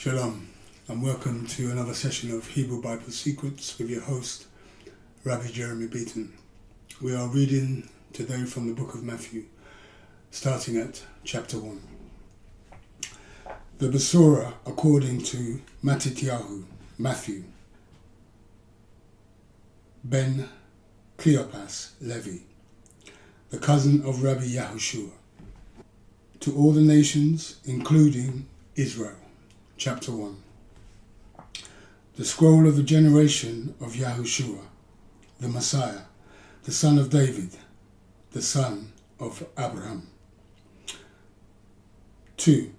Shalom, and welcome to another session of Hebrew Bible Secrets with your host, Rabbi Beaton. We are reading today from the book of Mathew, starting at chapter 1. The Besorah according to Mathew, ben Cleopas Levi, the cousin of Rabbi Yahushua, to all the nations, including Israel. Chapter 1. The scroll of the generation of Yahushua, the Messiah, the son of David, the son of Abraham. 2.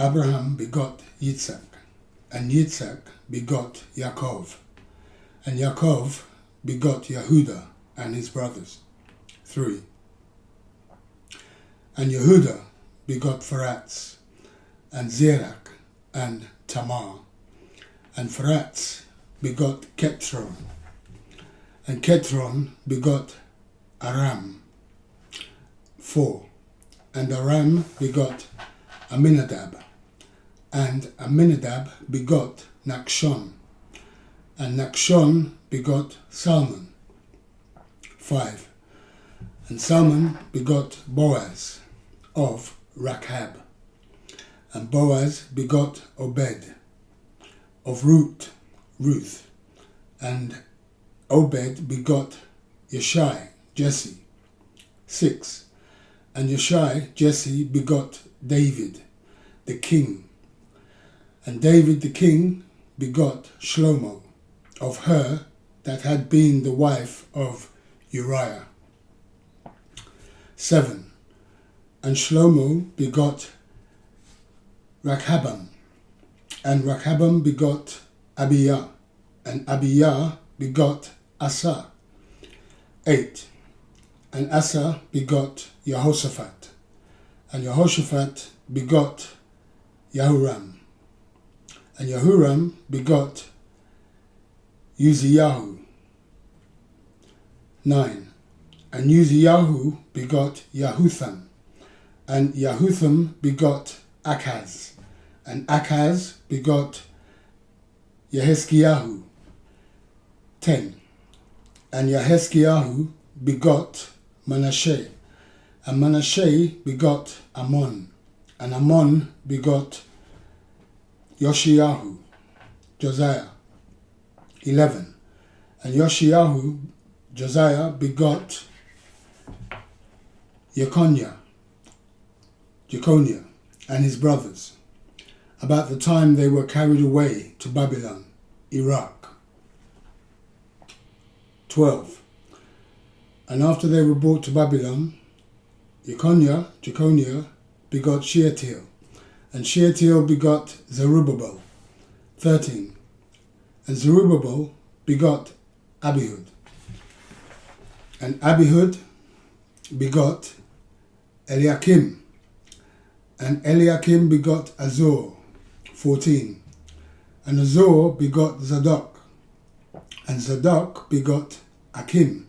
Abraham begot Yitzhak, and Yitzhak begot Yaakov, and Yaakov begot Yehuda and his brothers. 3. And Yehuda begot Pharatz, and Zerach, and Tamar, and Pharatz begot Ketron, and Ketron begot Aram. 4. And Aram begot Aminadab, and Aminadab begot Nachshon, and Nachshon begot Salmon. 5. And Salmon begot Boaz of Rachab, and Boaz begot Obed of Ruth, and Obed begot Yeshai, Jesse. 6. And Yeshai, Jesse, begot David, the king, and David the king begot Shlomo, of her that had been the wife of Uriah. 7. And Shlomo begot Rehabam, and Rehabam begot Abiyah, and Abiyah begot Asa. 8. And Asa begot Jehoshaphat, and Jehoshaphat begot Yahuram, and Yahuram begot Uziyahu. 9. And Uziyahu begot Yahutham, and Yahutham begot Achaz, and Achaz begot Yehezkiyahu. 10. And Yehezkiyahu begot Manasseh, and Manasseh begot Ammon, and Ammon begot Josiah. 11. And Josiah begot Jeconiah, and his brothers, about the time they were carried away to Babylon, Iraq. 12. And after they were brought to Babylon, Jeconiah begot Shealtiel, and Shealtiel begot Zerubbabel. 13. And Zerubbabel begot Abihud, and Abihud begot Eliakim, and Eliakim begot Azor. 14. And Azor begot Zadok, and Zadok begot Akim,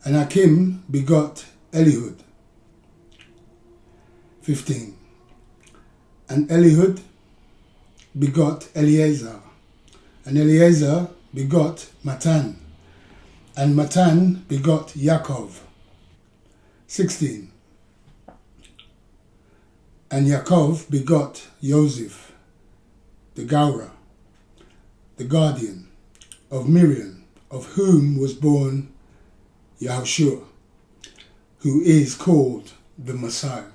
and Akim begot Elihud. 15. And Elihud begot Eleazar, and Eleazar begot Matan, and Matan begot Yaakov. 16. And Yaakov begot Joseph, the Gaura, the guardian of Miriam, of whom was born Yahushua, who is called the Messiah.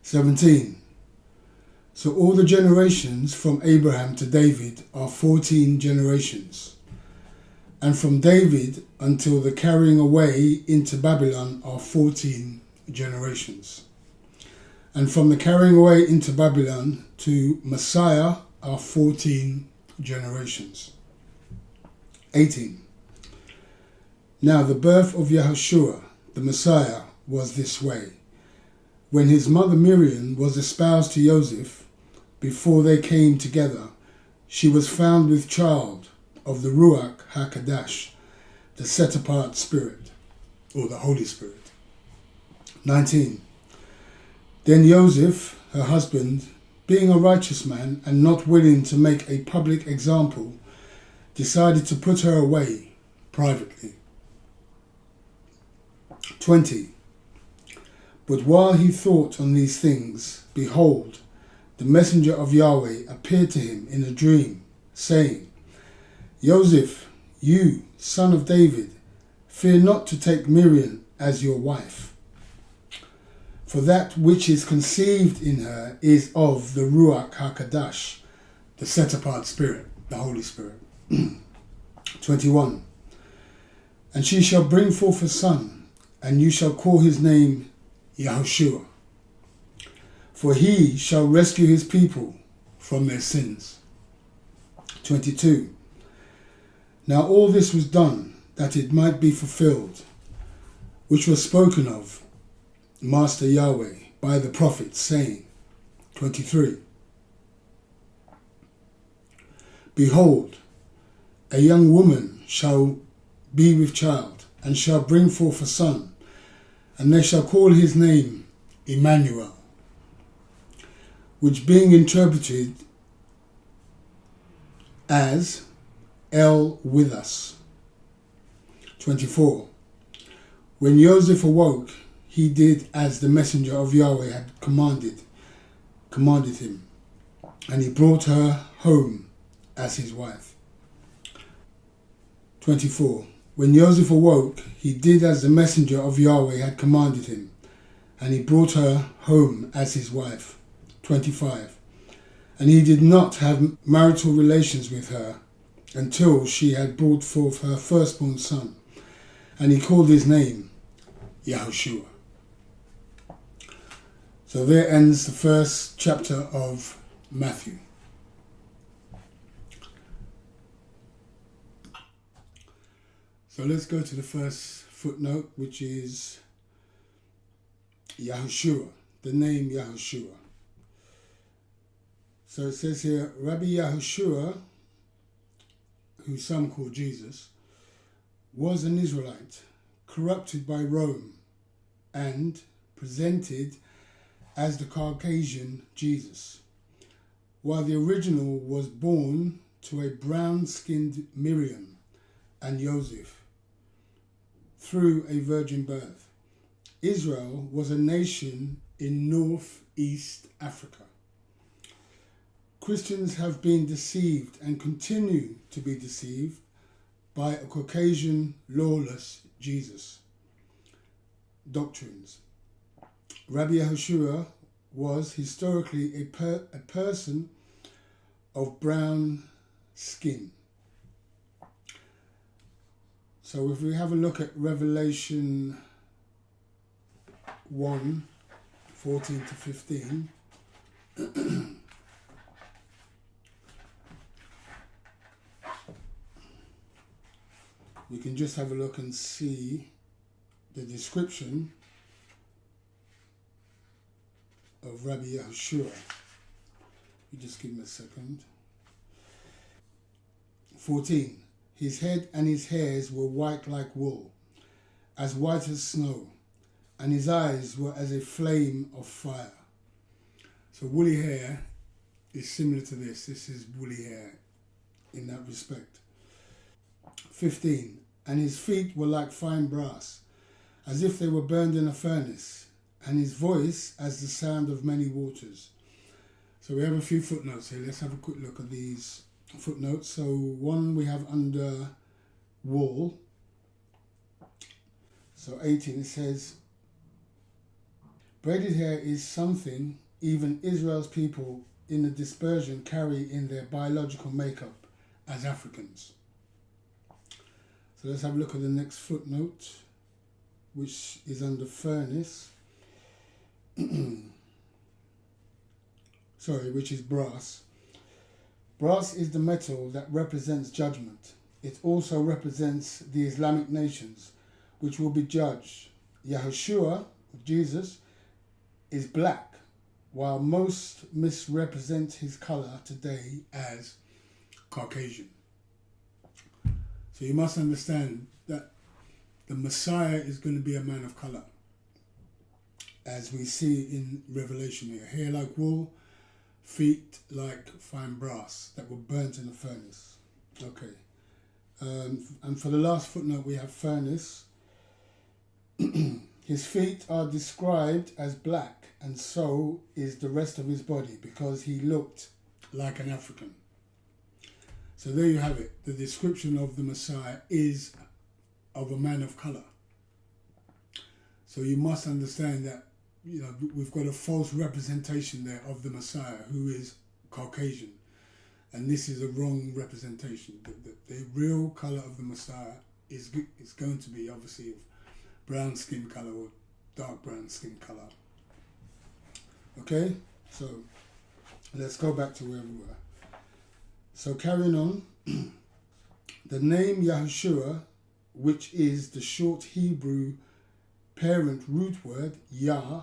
17. So all the generations from Abraham to David are 14 generations, and from David until the carrying away into Babylon are 14 generations. And from the carrying away into Babylon to Messiah are 14 generations. 18. Now the birth of Yahushua, the Messiah, was this way. When his mother Miriam was espoused to Joseph, before they came together, she was found with child of the Ruach HaKadosh, the set-apart Spirit, or the Holy Spirit. 19. Then Joseph, her husband, being a righteous man and not willing to make a public example, decided to put her away privately. 20. But while he thought on these things, behold, the messenger of Yahweh appeared to him in a dream, saying, Joseph, you, son of David, fear not to take Miriam as your wife. For that which is conceived in her is of the Ruach HaKadosh, the set-apart Spirit, the Holy Spirit. 21. And she shall bring forth a son, and you shall call his name Yahushua. For he shall rescue his people from their sins. 22. Now all this was done, that it might be fulfilled, which was spoken of Master Yahweh by the prophet, saying, 23. Behold, a young woman shall be with child, and shall bring forth a son, and they shall call his name Emmanuel, which being interpreted as El with us. 24. When Joseph awoke, he did as the messenger of Yahweh had commanded him, and he brought her home as his wife. 24. When Joseph awoke, he did as the messenger of Yahweh had commanded him, and he brought her home as his wife. 25. And he did not have marital relations with her until she had brought forth her firstborn son, and he called his name Yahushua. So there ends the first chapter of Mathew. So let's go to the first footnote, which is Yahushua, the name Yahushua. So it says here, Rabbi Yahushua, who some call Jesus, was an Israelite, corrupted by Rome, and presented as the Caucasian Jesus, while the original was born to a brown-skinned Miriam and Joseph through a virgin birth. Israel was a nation in northeast Africa. Christians have been deceived and continue to be deceived by a Caucasian lawless Jesus doctrines. Rabbi Yahushua was historically a person of brown skin. So if we have a look at Revelation 1, 14 to 15, we can just have a look and see the description of Rabbi Yahushua. You just give me a second. 14. His head and his hairs were white like wool, as white as snow, and his eyes were as a flame of fire. So woolly hair is similar to this. This is woolly hair in that respect. 15. And his feet were like fine brass, as if they were burned in a furnace, and his voice as the sound of many waters. So we have a few footnotes here. Let's have a quick look at these footnotes. So one we have under wool. So 18, it says, braided hair is something even Israel's people in the dispersion carry in their biological makeup as Africans. So let's have a look at the next footnote, which is under furnace. Which is brass. Brass is the metal that represents judgment. It also represents the Islamic nations, which will be judged. Yahushua, Jesus, is black, while most misrepresent his colour today as Caucasian. So you must understand that the Messiah is going to be a man of colour, as we see in Revelation here. Hair like wool, feet like fine brass that were burnt in a furnace. Okay. And for the last footnote, we have furnace. His feet are described as black, and so is the rest of his body, because he looked like an African. So there you have it. The description of the Messiah is of a man of colour. So you must understand that, you know, we've got a false representation there of the Messiah, who is Caucasian. And this is a wrong representation. The real colour of the Messiah is going to be obviously of brown skin colour or dark brown skin colour. Okay, so let's go back to where we were. So carrying on, the name Yahushua, which is the short Hebrew parent root word Yah,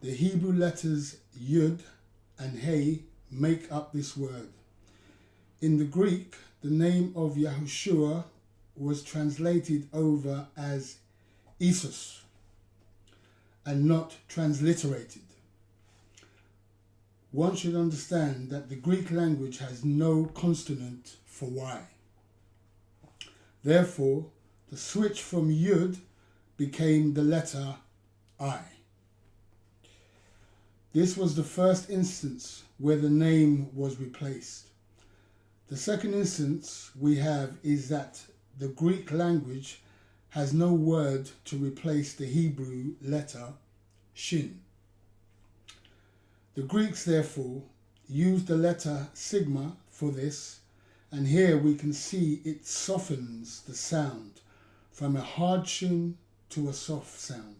the Hebrew letters Yud and Hey make up this word. In the Greek, the name of Yahushua was translated over as Jesus and not transliterated. One should understand that the Greek language has no consonant for Y. Therefore, the switch from Yud became the letter I. This was the first instance where the name was replaced. The second instance we have is that the Greek language has no word to replace the Hebrew letter Shin. The Greeks therefore used the letter sigma for this, and here we can see it softens the sound from a hard shin to a soft sound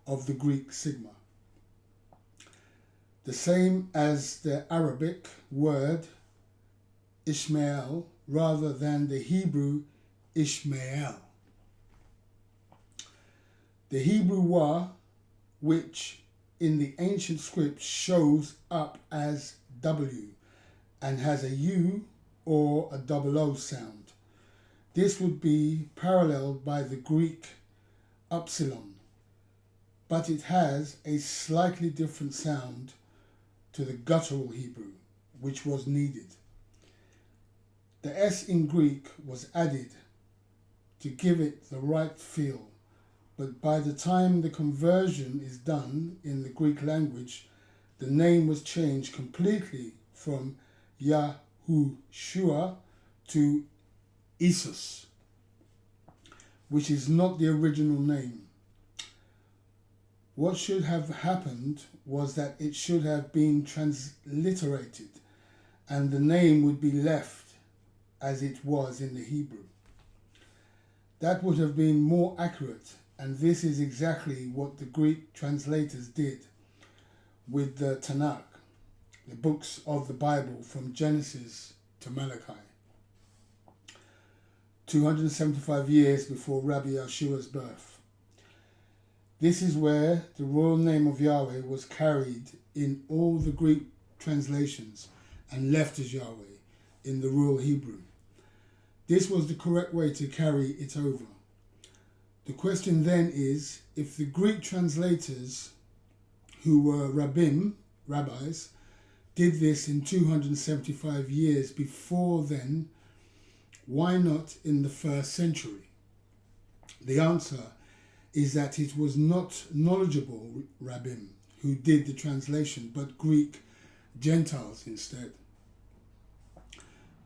of the Greek sigma. The same as the Arabic word Ishmael rather than the Hebrew Ishmael. The Hebrew wa, which in the ancient script shows up as W and has a U or a double O sound. This would be paralleled by the Greek upsilon, but it has a slightly different sound to the guttural Hebrew, which was needed. The S in Greek was added to give it the right feel, but by the time the conversion is done in the Greek language, the name was changed completely from Yahushua to Jesus, which is not the original name. What should have happened was that it should have been transliterated and the name would be left as it was in the Hebrew. That would have been more accurate, and this is exactly what the Greek translators did with the Tanakh, the books of the Bible from Genesis to Malachi, 275 years before Rabbi Yeshua's birth. This is where the royal name of Yahweh was carried in all the Greek translations and left as Yahweh in the royal Hebrew. This was the correct way to carry it over. The question then is, if the Greek translators, who were rabbis, did this in 275 years before then, why not in the first century? The answer is that it was not knowledgeable rabbim who did the translation, but Greek Gentiles instead.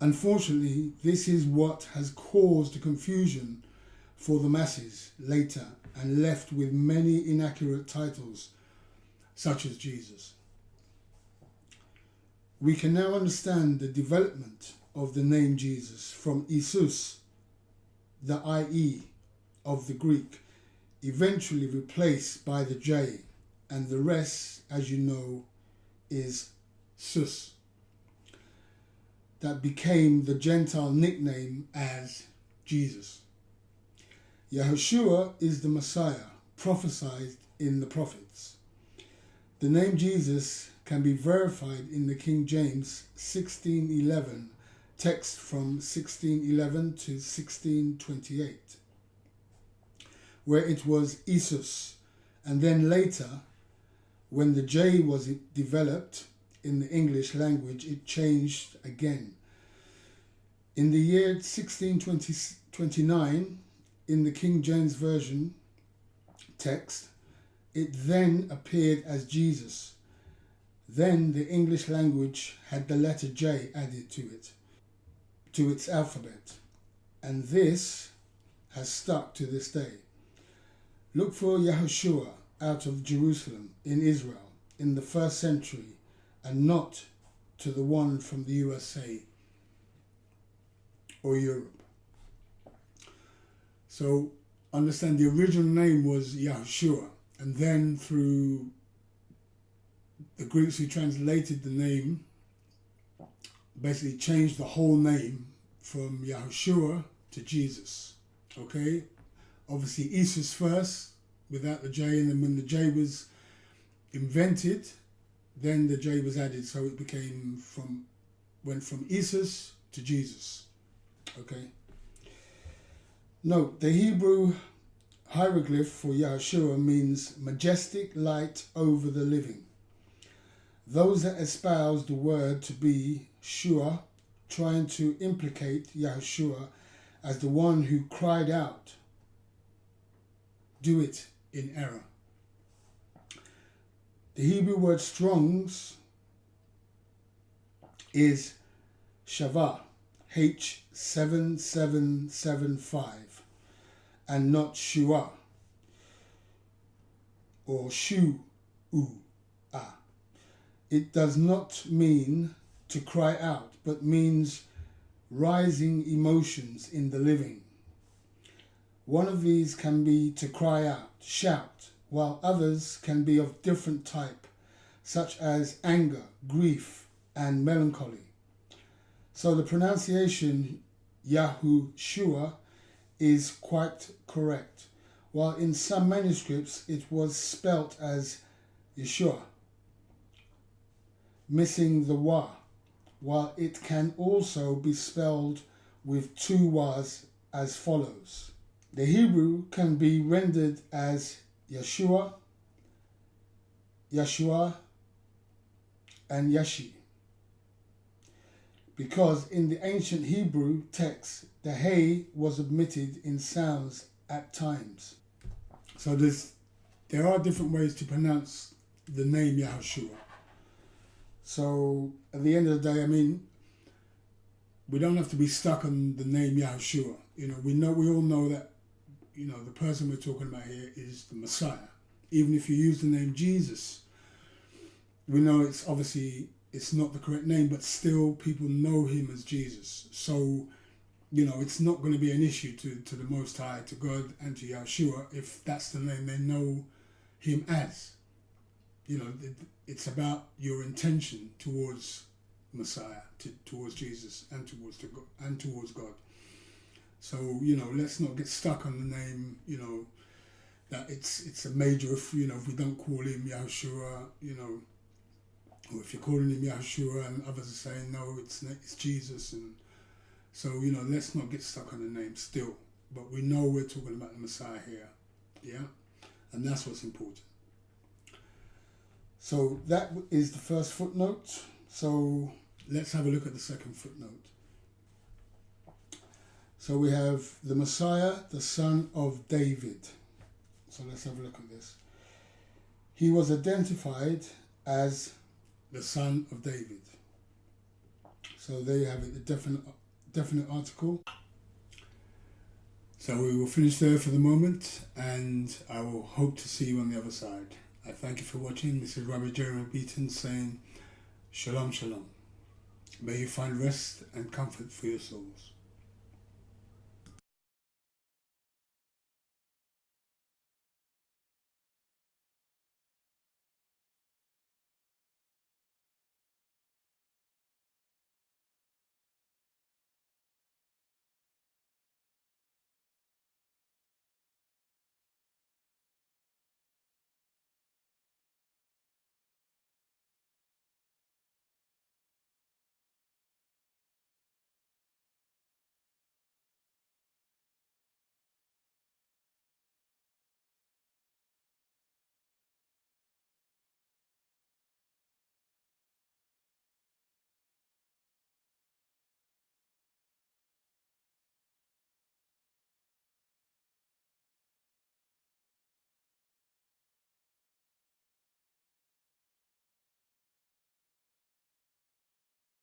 Unfortunately, this is what has caused the confusion for the masses later and left with many inaccurate titles, such as Jesus. We can now understand the development of the name Jesus from Isus, the IE of the Greek, eventually replaced by the J, and the rest, as you know, is Sus. That became the Gentile nickname as Jesus. Yahushua is the Messiah prophesied in the prophets. The name Jesus can be verified in the King James 1611 text from 1611 to 1628, where it was Isus, and then later, when the J was developed, in the English language, it changed again. In the year 1629, in the King James Version text, it then appeared as Jesus. Then the English language had the letter J added to it, to its alphabet, and this has stuck to this day. Look for Yahushua out of Jerusalem in Israel in the 1st century, and not to the one from the USA or Europe. So understand the original name was Yahushua, and then through the Greeks who translated the name basically changed the whole name from Yahushua to Jesus. Okay? Obviously Isus first without the J, and then when the J was invented, then the J was added, so it went from Isus to Jesus. Okay. Note, the Hebrew hieroglyph for Yahushua means majestic light over the living. Those that espouse the word to be Shua, trying to implicate Yahushua as the one who cried out, do it in error. The Hebrew word Strong's is Shavah, H7775, and not Shua or Shu-u-ah. It does not mean to cry out, but means rising emotions in the living. One of these can be to cry out, shout, while others can be of different type, such as anger, grief, and melancholy. So the pronunciation Yahushua is quite correct, while in some manuscripts it was spelt as Yeshua, missing the wa, while it can also be spelled with two was as follows. The Hebrew can be rendered as Yeshua, Yeshua, and Yashi, because in the ancient Hebrew text, the hey was omitted in sounds at times. So there are different ways to pronounce the name Yahushua. So at the end of the day, I mean, we don't have to be stuck on the name Yahushua. We all know that, the person we're talking about here is the Messiah. Even if you use the name Jesus, we know it's not the correct name, but still people know him as Jesus. So, it's not going to be an issue to the Most High, to God, and to Yahushua if that's the name they know him as. It's about your intention towards Messiah, towards Jesus, and towards God. So, let's not get stuck on the name, that it's a major, if we don't call him Yahushua, or if you're calling him Yahushua and others are saying, no, it's Jesus. And so, let's not get stuck on the name still. But we know we're talking about the Messiah here, yeah? And that's what's important. So that is the first footnote. So let's have a look at the second footnote. So we have the Messiah, the son of David. So let's have a look at this. He was identified as the son of David. So there you have it, the definite article. So we will finish there for the moment, and I will hope to see you on the other side. I thank you for watching. This is Rabbi Beaton saying, Shalom, Shalom. May you find rest and comfort for your souls.